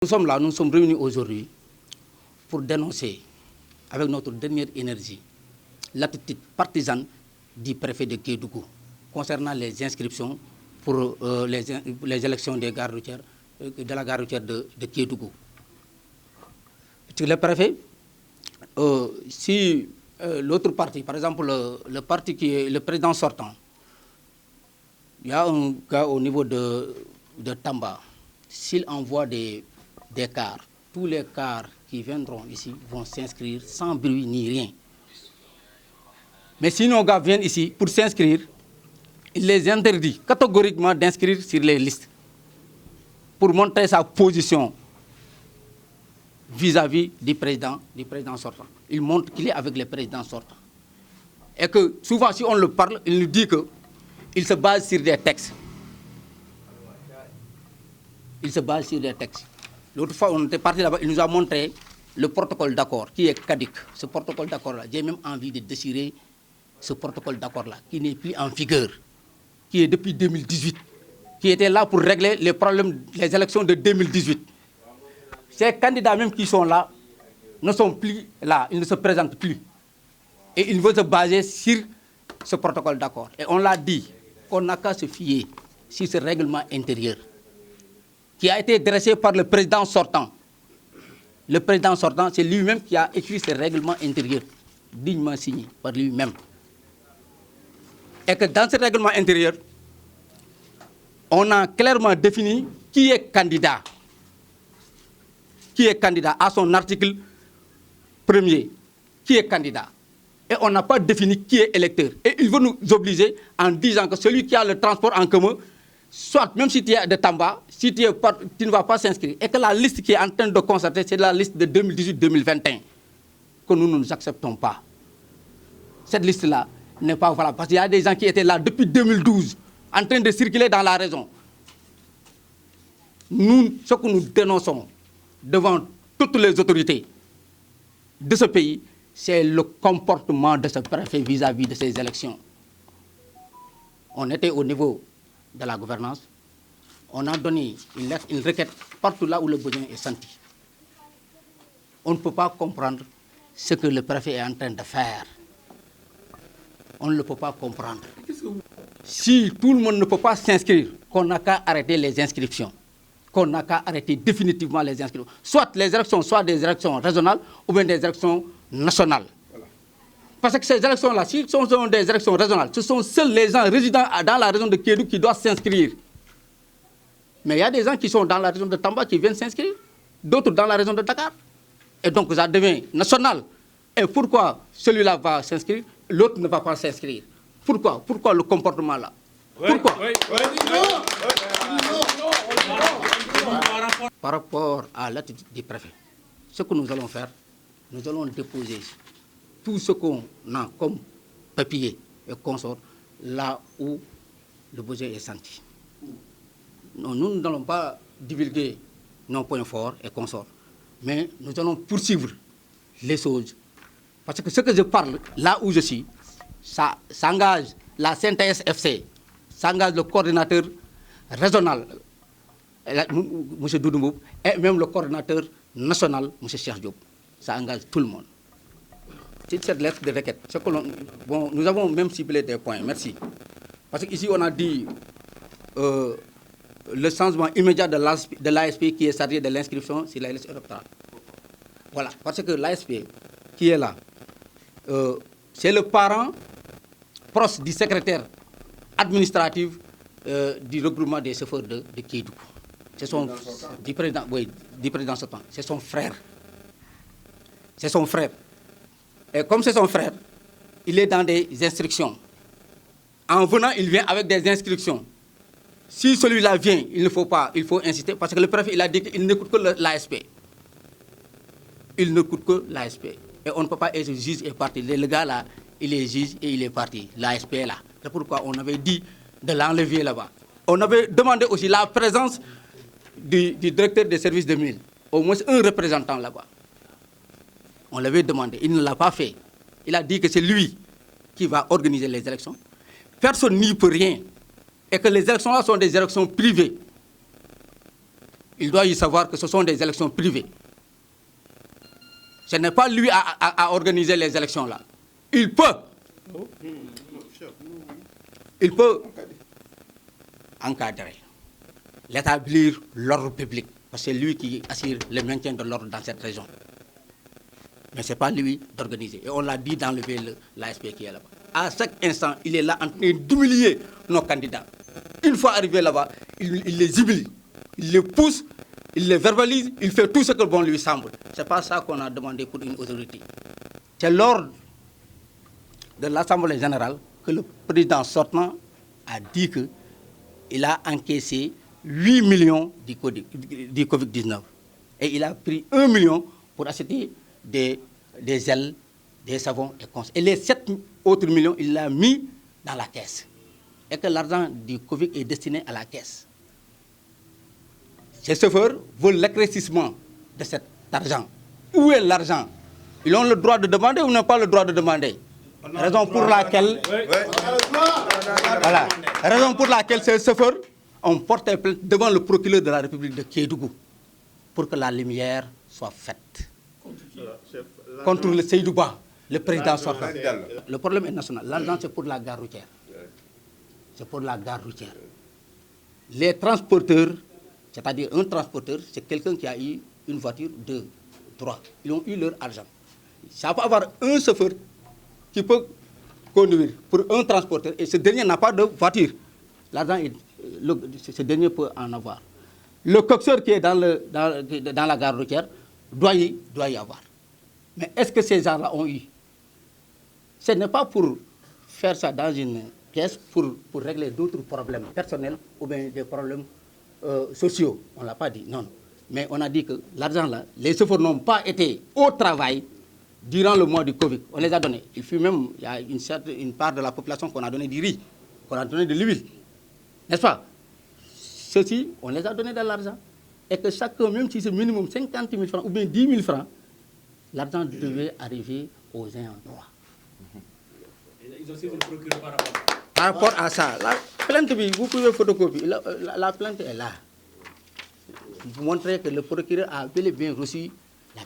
Nous sommes réunis aujourd'hui pour dénoncer avec notre dernière énergie l'attitude partisane du préfet de Kédougou concernant les inscriptions pour les élections des gares routières, de la gare routière de Kédougou. Le préfet, si l'autre parti, par exemple le parti qui est le président sortant, il y a un gars au niveau de Tamba, s'il envoie des cars, tous les cars qui viendront ici vont s'inscrire sans bruit ni rien. Mais si nos gars viennent ici pour s'inscrire, il les interdit catégoriquement d'inscrire sur les listes pour montrer sa position vis-à-vis du président sortant. Il montre qu'il est avec le président sortant. Et que souvent, si on le parle, il nous dit qu'il se base sur des textes. Il se base sur des textes. L'autre fois, on était parti là-bas, il nous a montré le protocole d'accord qui est caduc. Ce protocole d'accord-là, j'ai même envie de déchirer ce protocole d'accord-là, qui n'est plus en vigueur, qui est depuis 2018, qui était là pour régler les problèmes des élections de 2018. Ces candidats même qui sont là ne sont plus là, ils ne se présentent plus. Et ils veulent se baser sur ce protocole d'accord. Et on l'a dit, qu'on n'a qu'à se fier sur ce règlement intérieur qui a été dressé par le président sortant. Le président sortant, c'est lui-même qui a écrit ce règlement intérieur, dignement signé par lui-même. Et que dans ce règlement intérieur, on a clairement défini qui est candidat. Qui est candidat à son article 1er. Qui est candidat. Et on n'a pas défini qui est électeur. Et il veut nous obliger en disant que celui qui a le transport en commun, soit même si tu es de Tamba, si tu ne vas pas s'inscrire, et que la liste qui est en train de constater, c'est la liste de 2018-2021, que nous ne nous acceptons pas. Cette liste-là n'est pas valable, parce qu'il y a des gens qui étaient là depuis 2012, en train de circuler dans la région. Nous, ce que nous dénonçons devant toutes les autorités de ce pays, c'est le comportement de ce préfet vis-à-vis de ces élections. On était au niveau de la gouvernance, on a donné une requête partout là où le besoin est senti. On ne peut pas comprendre ce que le préfet est en train de faire. On ne le peut pas comprendre. Si tout le monde ne peut pas s'inscrire, qu'on n'a qu'à arrêter les inscriptions, qu'on n'a qu'à arrêter définitivement les inscriptions. Soit les élections, soit des élections régionales ou bien des élections nationales. Parce que ces élections-là, si ce sont des élections régionales, ce sont seuls les gens résidant dans la région de Kédougou qui doivent s'inscrire. Mais il y a des gens qui sont dans la région de Tamba qui viennent s'inscrire, d'autres dans la région de Dakar. Et donc ça devient national. Et pourquoi celui-là va s'inscrire, l'autre ne va pas s'inscrire? Pourquoi le comportement là? Pourquoi? Par rapport à l'attitude du préfet, ce que nous allons faire, nous allons déposer tout ce qu'on a comme papier et consort là où le besoin est senti. Non, nous n'allons pas divulguer nos points forts et consorts, mais nous allons poursuivre les choses. Parce que ce que je parle, là où je suis, ça s'engage la CNTS-FC, s'engage le coordinateur régional, M. Doudoumbou, et même le coordinateur national, M. Cheikh Diop. Ça engage tout le monde. C'est cette lettre de requête. Nous avons même ciblé des points. Merci. Parce qu'ici, on a dit le changement immédiat de l'ASP qui est chargé de l'inscription sur la liste électorale. Voilà. Parce que l'ASP qui est là, c'est le parent proche du secrétaire administratif du regroupement des chauffeurs de Kédougou. C'est du président sortant. C'est son frère. C'est son frère. Et comme c'est son frère, il est dans des instructions. En venant, il vient avec des instructions. Si celui-là vient, il faut insister, parce que le préfet, il a dit qu'il n'écoute que l'ASP. Il n'écoute que l'ASP. Et on ne peut pas être juge et parti. Le gars là, il est juge et il est parti. L'ASP est là. C'est pourquoi on avait dit de l'enlever là-bas. On avait demandé aussi la présence du directeur des services de mines. Au moins un représentant là-bas. On l'avait demandé, il ne l'a pas fait. Il a dit que c'est lui qui va organiser les élections. Personne n'y peut rien. Et que les élections-là sont des élections privées. il doit y savoir que ce sont des élections privées. Ce n'est pas lui à organiser les élections là. Il peut encadrer, l'établir l'ordre public, parce que c'est lui qui assure le maintien de l'ordre dans cette région. Mais ce n'est pas lui d'organiser. Et on l'a dit dans l'ASP qui est là-bas. À chaque instant, il est là en train d'humilier nos candidats. Une fois arrivé là-bas, il les humilie, il les pousse, il les verbalise, il fait tout ce que bon lui semble. Ce n'est pas ça qu'on a demandé pour une autorité. C'est lors de l'Assemblée générale que le président sortant a dit qu'il a encaissé 8 millions du Covid-19. Et il a pris 1 million pour acheter des ailes, des savons et cons. Et les 7 autres millions, il l'a mis dans la caisse. Et que l'argent du Covid est destiné à la caisse. Ces chauffeurs veulent l'éclaircissement de cet argent. Où est l'argent? Ils ont le droit de demander ou n'ont pas le droit de demander? Raison pour laquelle, raison pour laquelle ces chauffeurs ont porté plainte devant le procureur de la République de Kédougou pour que la lumière soit faite. Contre le Seydouba, le président sortant. Le problème est national. L'argent, c'est pour la gare routière. C'est pour la gare routière. Les transporteurs, c'est-à-dire un transporteur, c'est quelqu'un qui a eu une voiture, 2, 3. Ils ont eu leur argent. Ça peut avoir un chauffeur qui peut conduire pour un transporteur et ce dernier n'a pas de voiture. L'argent, ce dernier peut en avoir. Le coxeur qui est dans la gare routière doit y avoir. Mais est-ce que ces gens-là ont eu? Ce n'est pas pour faire ça dans une pièce pour régler d'autres problèmes personnels ou bien des problèmes sociaux. On ne l'a pas dit, non. Mais on a dit que l'argent là, les chauffeurs n'ont pas été au travail durant le mois du Covid. On les a donnés. Il y a une part de la population qu'on a donné du riz, qu'on a donné de l'huile. N'est-ce pas? Ceux-ci, on les a donné de l'argent. Et que chacun, même si c'est minimum 50 000 francs ou bien 10 000 francs, l'argent devait arriver aux ayants droit. Ils ont saisi le procureur par rapport. Par rapport à ça, la plainte, vous pouvez photocopier. La plainte est là. Vous montrez que le procureur a bel et bien reçu